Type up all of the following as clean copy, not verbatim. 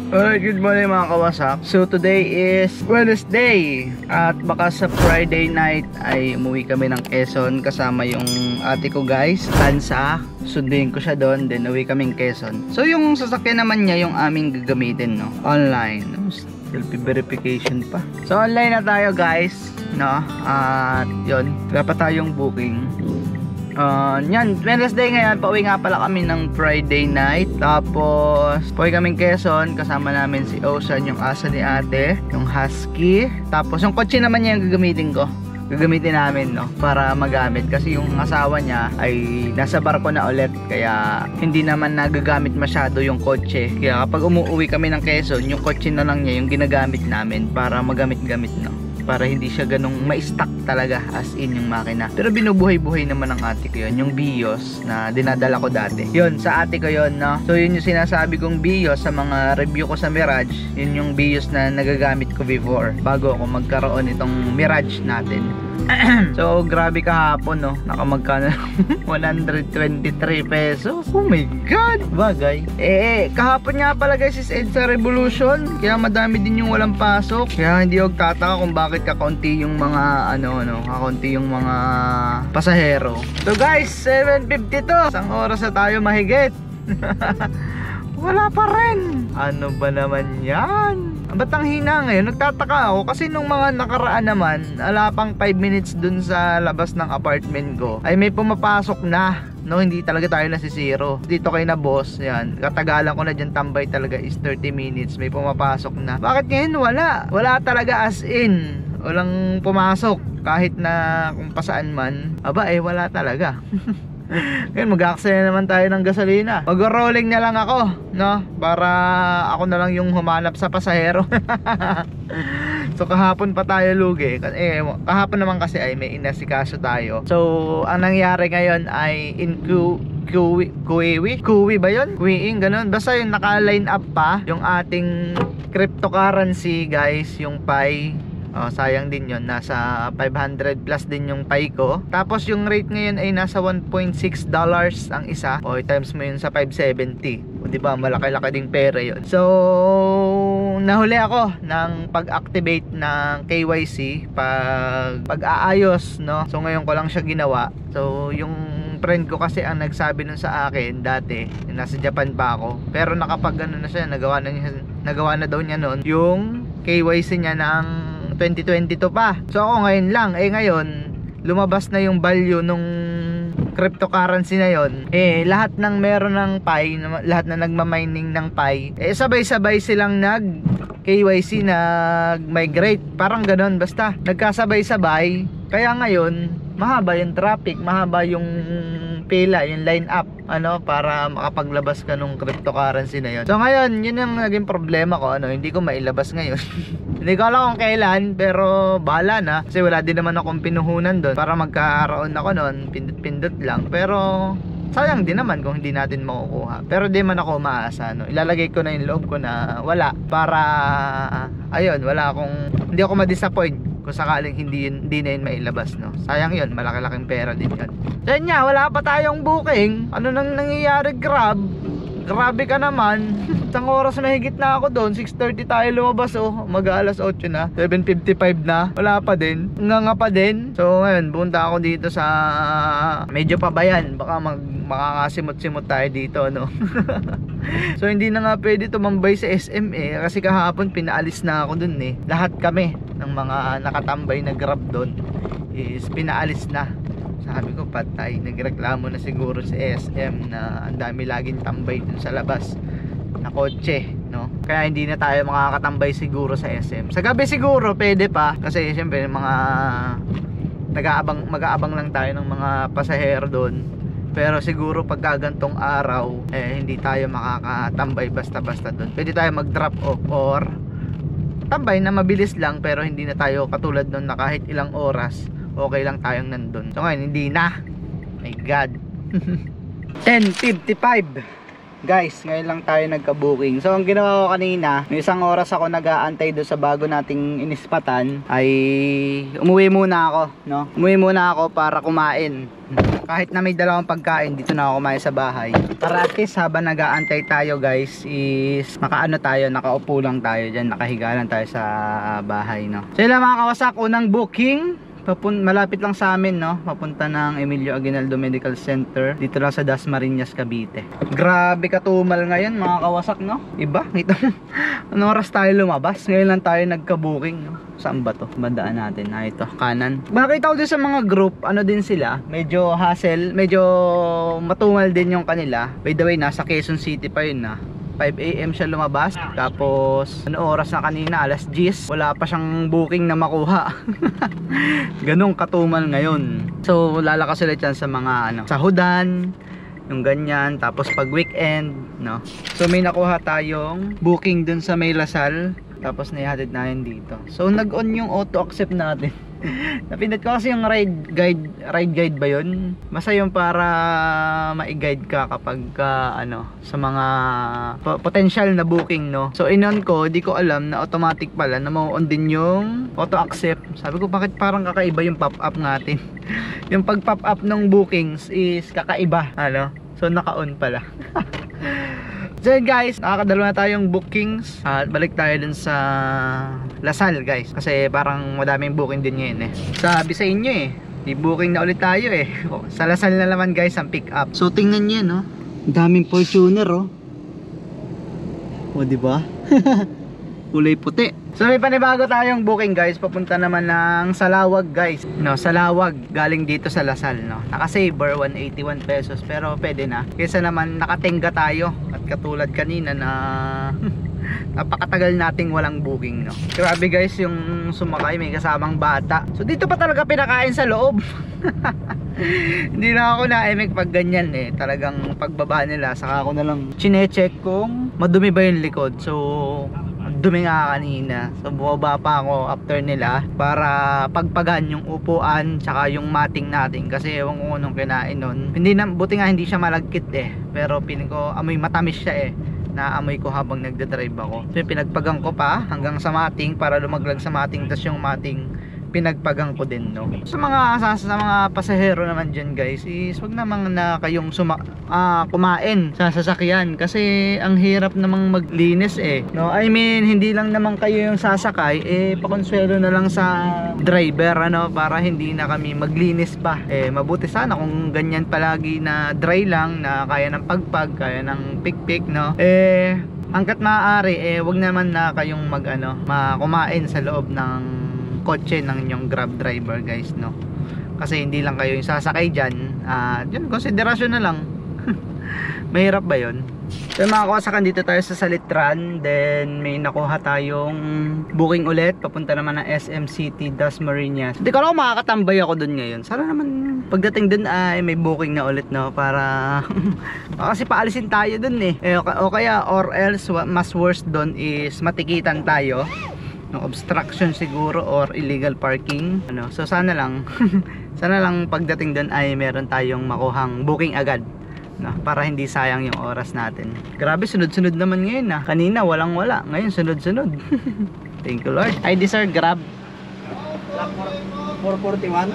Alright, good morning mga kawasak. So today is Wednesday at baka sa Friday night ay umuwi kami ng Quezon kasama yung ate ko guys, Tansa. Sundin ko siya doon, then uwi kaming Quezon. So yung sasakyan naman niya yung aming gagamitin, no? Online. Selfie verification pa. So online na tayo guys, no? At yun, wala pa tayong booking. Yan, Wednesday ngayon, pauwi nga pala kami ng Friday night. Tapos, pauwi kaming Quezon. Kasama namin si Ocean, yung asa ni ate, yung husky. Tapos, yung kotse naman niya yung gagamitin namin, no, para magamit. Kasi yung asawa niya ay nasa barko na ulit. Kaya, hindi naman nagagamit masyado yung kotse. Kaya, kapag umuwi kami ng Quezon, yung kotse na lang niya yung ginagamit namin para magamit-gamit, no, para hindi siya ganong ma-stack talaga as in yung makina. Pero binubuhay-buhay naman ng ate ko yun, yung Vios na dinadala ko dati. Yun, sa ate ko yun, no? So yun yung sinasabi kong Vios sa mga review ko sa Mirage. Yun yung Vios na nagagamit ko before bago ako magkaroon itong Mirage natin. So grabe kahapon, no? Nakamagkano 123 pesos. Oh my god, bagay. Kahapon nga pala guys is EDSA Revolution, kaya madami din yung walang pasok. Kaya hindi ako tataka kung bakit kakaunti yung mga kakaunti yung mga pasahero. So guys, 7:52, isang oras na tayo mahigit. Wala pa rin. Ano ba naman yan? Ba't ang hina ngayon? Nagtataka ako kasi nung mga nakaraan naman, ala pang 5 minutes dun sa labas ng apartment ko, ay may pumapasok na. No, hindi talaga tayo nasisiro. Dito kay na boss, yan. Katagalan ko na dyan tambay talaga is 30 minutes. May pumapasok na. Bakit ngayon wala? Wala talaga as in. Walang pumasok. Kahit na kung pasaan man. Aba wala talaga. Ngayon mag-aksaya naman tayo ng gasolina. Mag-rolling na lang ako, no? Para ako na lang yung humanap sa pasahero. So kahapon pa tayo lugi. Kahapon naman kasi ay may inasikaso tayo. So ang nangyari ngayon ay Kuwi ba yun? Kuwiing, ganun. Basta yung naka-line up pa yung ating cryptocurrency guys, yung Pi. Sayang din yun, nasa 500 plus din yung Pi ko. Tapos yung rate ngayon ay nasa $1.6 ang isa. Times mo yun sa 570. Diba, malaki-laki ding pera yun. So nahuli ako ng pag-activate ng KYC, pag-aayos, no? So ngayon ko lang siya ginawa. So yung friend ko kasi ang nagsabi nun sa akin dati, nasa Japan pa ako, pero nakapag na siya, nagawa na daw niya nun yung KYC niya ng 2022 pa. So ako ngayon lang, ngayon lumabas na yung value nung cryptocurrency na yon. Lahat ng meron ng Pi, lahat na nagma-mining ng Pi, sabay-sabay silang KYC, nag-migrate, parang ganon, basta nagkasabay-sabay. Kaya ngayon mahaba yung traffic, mahaba yung pila, yung line up, para makapaglabas ka nung cryptocurrency na yon. So ngayon, yun yung naging problema ko, hindi ko mailabas ngayon. Hindi ko alam kung kailan, pero bahala na, kasi wala din naman akong pinuhunan doon para magkaroon ako noon, pindot-pindot lang. Pero sayang din naman kung hindi natin makukuha. Pero di man ako umaasa, ilalagay ko na yung loob ko na wala, para ayun, hindi ako ma-disappoint kung sakaling hindi na yun mailabas, no. Sayang yun, malaki-laking pera din yun. So yun nga, wala pa tayong booking. Ano nang nangyayari, grabe ka naman. Isang oras na higit na ako doon. 6:30 tayo lumabas, mag-alas 8 na, 7:55 na, wala pa din, nga pa din. So ngayon, punta ako dito sa medyo pabayan, baka makakasimot-simot tayo dito, no. So hindi na nga pwede tumambay sa SM kasi kahapon pinaalis na ako dun. Lahat kami ng mga nakatambay na Grab doon is pinaalis na. Sabi ko, patay, nagreklamo na siguro si SM na ang dami laging tambay dun sa labas na kotse, no? Kaya hindi na tayo makakatambay siguro sa SM. Sa gabi siguro pwede pa, kasi syempre mga mag-aabang lang tayo ng mga pasahero doon. Pero siguro pag gagantong araw, hindi tayo makakatambay basta-basta doon. Pwede tayo mag-drop off or tambay na mabilis lang, pero hindi na tayo katulad doon na kahit ilang oras okay lang tayong nandun. So ngayon hindi na. My god. 10:55. Guys, ngayon lang tayo nagka-booking. So ang ginawa ko kanina, may isang oras ako nag-aantay doon sa bago nating inispatan, ay umuwi muna ako, no? Umuwi muna ako para kumain. Kahit na may dalawang pagkain, dito na ako kumain sa bahay. Para at least habang nag-aantay tayo guys, is nakaano tayo, nakaupo lang tayo dyan, nakahiga lang tayo sa bahay, no? So yun lang mga kawasak, unang booking. Malapit lang sa amin, no? Papunta ng Emilio Aguinaldo Medical Center. Dito lang sa Dasmariñas, Cavite. Grabe katumal ngayon mga kawasak, no? Iba, ito. Anong oras tayo lumabas? Ngayon lang tayo nagka-booking, no? Saan ba to? Bandaan natin. Ito, kanan. Makita ko din sa mga group, ano din sila, medyo hassle, medyo matumal din yung kanila. By the way, nasa Quezon City pa yun, 5 AM siya lumabas. Tapos ano oras na kanina, alas 10, wala pa siyang booking na makuha. Ganong katumal ngayon. So lalakas ulit yan sa mga ano, sahudan, yung ganyan. Tapos pag weekend, no? So may nakuha tayong booking dun sa May Lasal. Tapos naihatid natin dito. So nag-on yung auto accept natin. Napindot ko kasi yung ride guide ba yun? Basta yung para ma-guide ka kapag ano, sa mga potential na booking, no? So inon ko, di ko alam na automatic pala na ma-on din yung auto accept. Sabi ko bakit parang kakaiba yung pop-up natin. Yung pag pop-up ng bookings is kakaiba, ano? So naka-on pala. So yun guys, nakakadalawa na tayong bookings. At balik tayo dun sa Lasal guys, kasi parang madaming booking din ngayon Sabi sa inyo i-booking na ulit tayo Sa Lasal na naman guys ang pick up. So tingnan niyo, no? Daming Fortuner diba? Kulay puti. So may panibago tayong booking guys. Papunta naman ng Salawag guys, no? Salawag, galing dito sa Lasal, no? Naka-saver 181 pesos, pero pwede na. Kaysa naman nakatingga tayo. At katulad kanina na napakatagal nating walang booking, no? Grabe guys, yung sumakay may kasamang bata. So dito pa talaga pinakain sa loob. Hindi na ako na-emig pag ganyan Talagang pagbaba nila, saka ako na lang chine-check kung madumi ba yung likod. So dumi nga kanina. So bumaba pa ako after nila para pagpagan yung upuan tsaka yung mating natin, kasi ewan ko nung kinain nun. Buti nga hindi siya malagkit pero piling ko amoy matamis siya naamoy ko habang nagdadrive ako. So pinagpagang ko pa hanggang sa mating para lumaglag sa mating, tas yung mating pinagpagang ko din, no? Sa mga pasahero naman dyan guys, is wag namang na kayong kumain sa sasakyan, kasi ang hirap namang maglinis no? I mean, hindi lang naman kayo yung sasakay, pakonsuelo na lang sa driver, ano, para hindi na kami maglinis pa. Mabuti sana kung ganyan palagi na dry lang, na kaya ng pagpag, kaya ng pikpik, no? Hanggat maaari, wag naman na kayong kumain sa loob ng kotse ng inyong Grab driver guys, no? Kasi hindi lang kayo yung sasakay dyan, yun, konsiderasyon na lang. Mahirap ba yun? So mga kawasakan, dito tayo sa Salitran. Then may nakuha tayong booking ulit, papunta naman ng SM City, Dasmariñas. Hindi ko alam kung makakatambay ako dun ngayon. Sana naman pagdating dun ay may booking na ulit, no? Para kasi paalisin tayo dun o kaya or else mas worse dun is matikitan tayo, no, obstruction siguro or illegal parking, ano. So sana lang sana lang pagdating doon ay meron tayong makuhang booking agad, no, para hindi sayang yung oras natin. Grabe, sunod-sunod naman ngayon kanina walang wala, ngayon sunod-sunod. Thank you Lord. ID sir, Grab 441.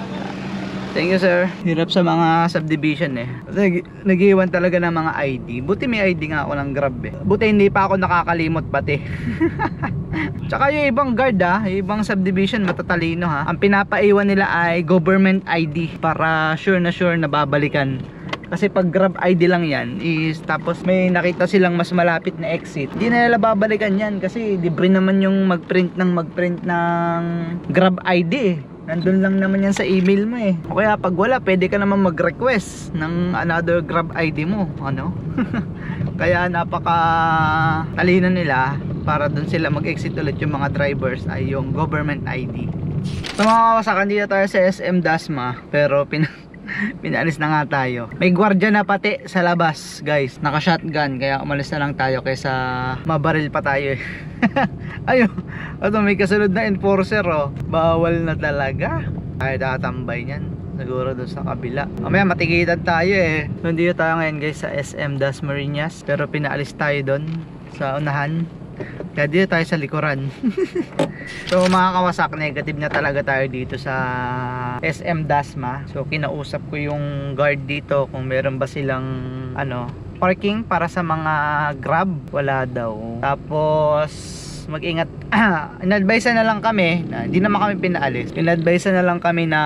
Thank you sir. Hirap sa mga subdivision nag-iwan talaga ng mga ID. Buti may ID nga ako ng Grab Buti hindi pa ako nakakalimot pati. Tsaka yung ibang guard yung ibang subdivision matatalino Ang pinapaiwan nila ay government ID para sure na babalikan. Kasi pag Grab ID lang yan is, tapos may nakita silang mas malapit na exit, hindi na nila babalikan yan, kasi libre naman yung magprint ng Grab ID nandun lang naman yan sa email mo O kaya pag wala, pwede ka naman mag-request ng another Grab ID mo, ano. Kaya napaka talino nila para dun sila mag-exit ulit yung mga drivers ay yung government ID. So mga kawasakan, dito tayo sa SM Dasma, pero pinalis na nga tayo. May gwardiya na pati sa labas guys, naka shotgun, kaya umalis na lang tayo kaysa mabaril pa tayo ayun, may kasunod na enforcer bawal na talaga ay tatambay niyan. siguro doon sa kabila. Mamaya matikitan tayo eh. So, nandito tayo ngayon guys sa SM Dasmariñas, pero pinaalis tayo doon sa unahan. Kaya dito tayo sa likuran. So mga kawasak, negative na talaga tayo dito sa SM Dasma. So kinausap ko yung guard dito kung meron ba silang parking para sa mga Grab. Wala daw. Tapos mag-ingat. In-advise na lang kami na hindi naman kami pinaalis. In-advise na lang kami na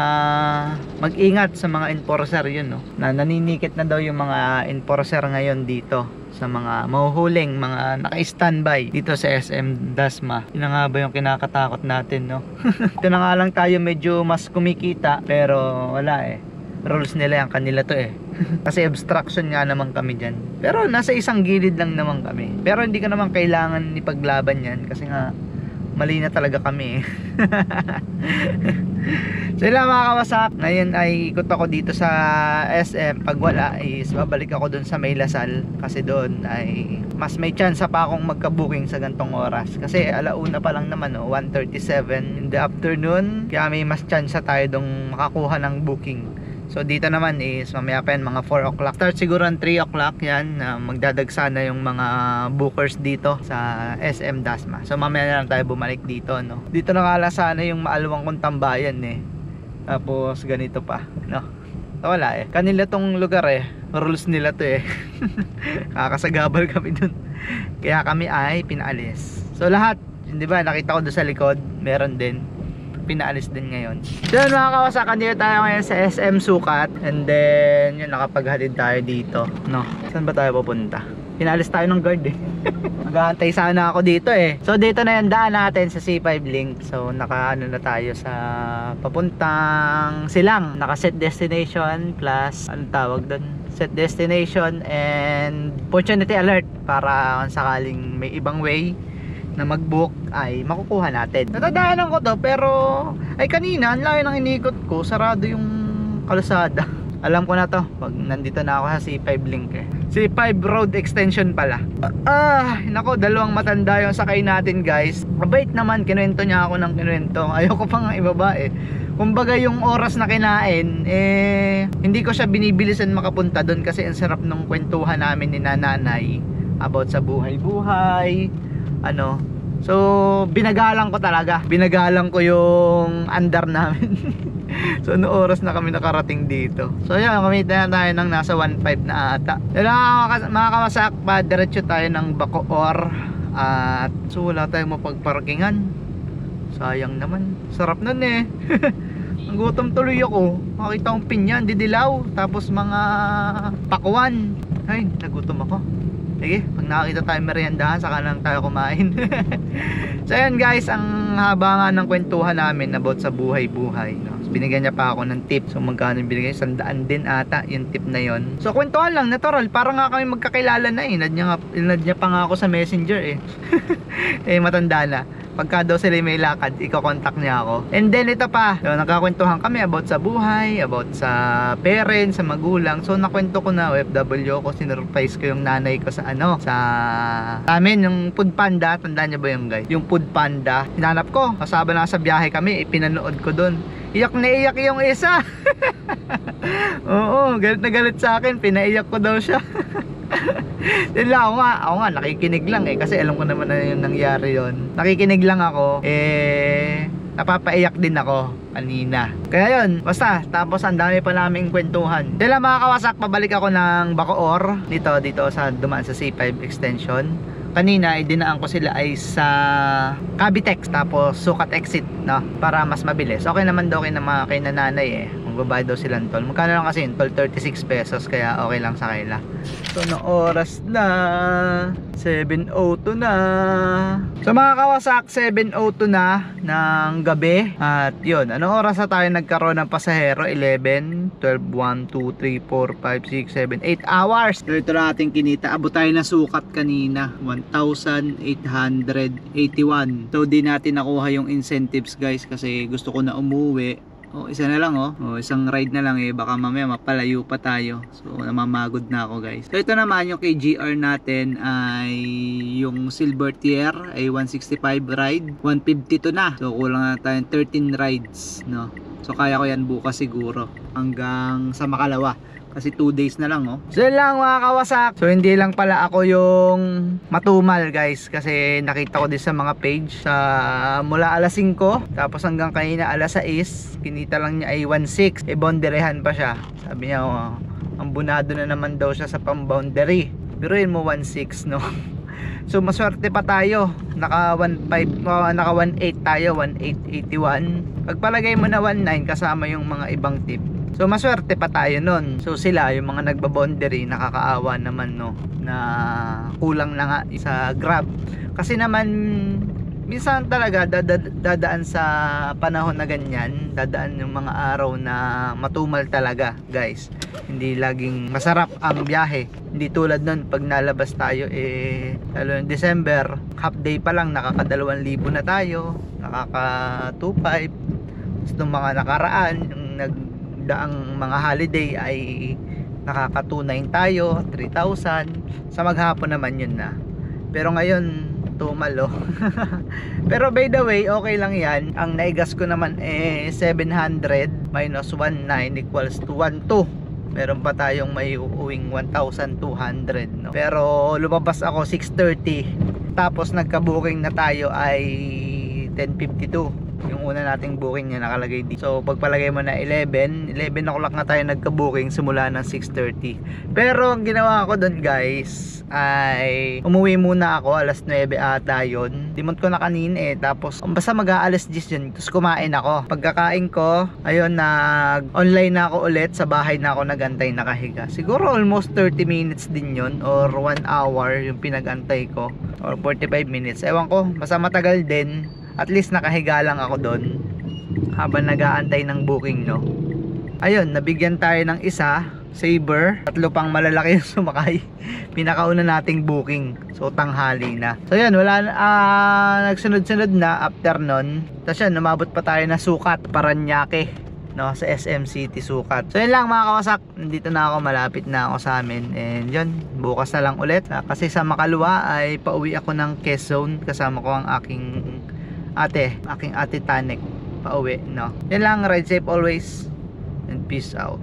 mag-ingat sa mga enforcer yun, no? Na naninikit na daw yung mga enforcer ngayon dito sa mga mahuhuling, mga naka-standby dito sa SM Dasma. Yun na nga ba yung kinakatakot natin, no? Ito na nga lang tayo medyo mas kumikita, pero wala eh. Rules nila yan, kanila to eh. Kasi obstruction nga naman kami dyan. Pero nasa isang gilid lang naman kami. Pero hindi ka naman kailangan ipaglaban yan kasi nga mali na talaga kami eh. So yun lang mga kawasak. Ngayon ay ikot ako dito sa SM. Pag wala is babalik ako dun sa May Lasal. Kasi doon ay mas may chance pa akong magka-booking sa gantong oras. Kasi alauna pa lang naman 1:37 in the afternoon. Kaya may mas chance tayo dong makakuha ng booking. So dito naman is mamaya pa yan, mga 4 o'clock. Start siguro ang 3 o'clock yan. Magdadagsa na yung mga bookers dito sa SM Dasma. So mamaya na lang tayo bumalik dito, no? Dito na nga sana yung maalawang kong tambayan eh. Tapos ganito pa, no? So, wala eh. Kanila tong lugar eh. Rules nila to eh. Kakasagabal kami dun. Kaya kami ay pinaalis. So lahat, di ba nakita ko doon sa likod, meron din. Pinaalis din ngayon. So yun mga kawasakan, dito tayo ngayon sa SM Sukat. And then yun, nakapaghatid tayo dito, no? Saan ba tayo pupunta? Pinaalis tayo ng guard eh. Mag-aantay sana ako dito eh. So dito na yung daan natin sa C5 link. So nakaano na tayo sa papuntang Silang. Naka set destination plus anong tawag doon? Set destination and opportunity alert para kung sakaling may ibang way na mag-book ay makukuha natin. Natadaanan ko to pero ay kanina ang layo ng inikot ko, sarado yung kalsada. Alam ko na to pag nandito na ako sa C5 link eh. C5 road extension pala. Nako, dalawang matanda yung sakay natin guys. Mabait naman, kinuwento niya ako ng kinuwento. Ayoko pa nga ibaba eh. Kumbaga yung oras na kinain eh, hindi ko siya binibilisan makapunta doon kasi ang sarap ng kwentuhan namin ni nanay about sa buhay-buhay. So binagalang ko talaga. Binagalang ko yung andar namin. So ano oras na kami nakarating dito. So yun, kami tayo ng nasa 1.5 na ata. Yun lang mga kawasak, pa diretso tayo ng Bacoor. At so wala tayong mapagparkingan. Sayang naman. Sarap nun eh. Nagutom tuloy ako. Makita kong pinyan, didilaw. Tapos mga pakuan. Ay, nagutom ako. Sige, pag nakakita tayo meriendahan, saka lang tayo kumain. So yun guys, ang haba nga ng kwentuhan namin about sa buhay-buhay, no? So, binigyan niya pa ako ng tip. So magkano binigay? 100 din ata yung tip na yon. So kwentuhan lang, natural. Parang nga kami magkakilala na eh. Inad niya pa nga ako sa messenger eh. Eh matanda na. Pagka daw sila may lakad, iko-contact niya ako. And then ito pa, so, nagkakwentuhan kami about sa buhay, about sa parents, sa magulang. So nakwento ko na OFW ko, sinurprise ko yung nanay ko sa sa amin, yung Food Panda. Tandaan niyo ba yung guys? Yung Food Panda. Hinanap ko, kasama na sa biyahe kami, ipinanood ko doon. Iyak na iyak yung isa. Oo, galit na galit sa akin, pinaiyak ko daw siya. Yun lang, ako nga nakikinig lang eh, kasi alam ko naman na yung nangyari yon. Nakikinig lang ako eh, napapaiyak din ako kanina. Kaya yun, basta tapos ang dami pa naming kwentuhan. Yun lang mga kawasak, pabalik ako ng Bacoor dito sa dumaan sa C5 extension. Kanina ay dinaan ko sila ay sa Cavitex, tapos Sukat exit, no, para mas mabilis. Okay naman daw kay nanay eh. Magbabayad daw sila ng toll. Magkano lang kasi yung toll? 36 pesos. Kaya okay lang sa kanila. So na oras na 7:02 na. So mga kawasak, 7:02 na ng gabi. At yun, anong oras na tayo nagkaroon ng pasahero? 11, 12, 1, 2, 3, 4, 5, 6, 7, 8 hours. So ito na ating kinita. Abot tayo na Sukat kanina, 1,881. So di natin nakuha yung incentives guys kasi gusto ko na umuwi. Isa na lang isang ride na lang eh, baka mamaya mapalayo pa tayo. So namamagod na ako guys. So ito naman yung kay GR natin ay yung silver tier ay 165 ride, 152 na. So kulang na tayong 13 rides, no. So kaya ko yan bukas siguro hanggang sa Makalawa. Kasi 2 days na lang, oh. So yun lang mga kawasak. So hindi lang pala ako yung matumal, guys. Kasi nakita ko din sa mga page sa mula alas 5 tapos hanggang kanina alas 6, kinita lang niya ay 1.6. Bonderehan pa siya. Sabi niya, oh, ang bunado na naman daw siya sa pang-boundary. Pero yun mo 1.6, no? So maswerte pa tayo. Naka 1.5, naka 1.8 tayo, 1.881. Pagpalagay mo na 1.9 kasama yung mga ibang tip. So maswerte pa tayo nun. So sila yung mga nagba-boundary, nakakaawa naman, no, na kulang na nga sa Grab. Kasi naman minsan talaga dadaan sa panahon na ganyan, dadaan yung mga araw na matumal talaga, guys. Hindi laging masarap ang biyahe. Hindi tulad nun pag nalabas tayo, lalo ng December, half day pa lang nakaka 2,000 na tayo, nakaka 2,500. Itong mga nakaraan, yung nagdaang mga holiday ay nakaka 2,900 tayo, 3,000. Sa maghapon naman yun na. Pero ngayon tumalo. Pero by the way, okay lang yan. Ang naigas ko naman 700 minus 19 equals to 12. Meron pa tayong may uuwing 1,200, no? Pero lumabas ako 6:30. Tapos nagka-booking na tayo ay 10:52. Yung una nating booking niya nakalagay dito. So pagpalagay mo na 11 o'clock na tayo nagka-booking simula ng 6:30. Pero ang ginawa ko doon, guys, ay umuwi muna ako alas 9 ata yun. Dimot ko na kanina tapos basta mag-aalas 10 yun. Tapos kumain ako. Pagkakain ko, ayun, nag-online na ako ulit. Sa bahay na ako nagantay nakahiga. Siguro almost 30 minutes din yun or 1 hour yung pinagantay ko or 45 minutes. Ewan ko, basta matagal din. At least nakahiga lang ako doon habang nag-aantay ng booking, no. Ayun, nabigyan tayo ng isa, Saber. 3 pang malalaki yung sumakay. Pinakauna nating booking. So tanghali na. So yun, wala nagsunod-sunod na after nun. Tapos yun, umabot pa tayo na Sukat, Paranaque, no, sa SM City Sukat. So yun lang mga kawasak, nandito na ako, malapit na ako sa amin. And yun, bukas na lang ulit. Kasi sa Makalawa ay pauwi ako ng Quezon. Kasama ko ang aking ate Tanek, pauwi, no. Yan lang, ride safe always and peace out.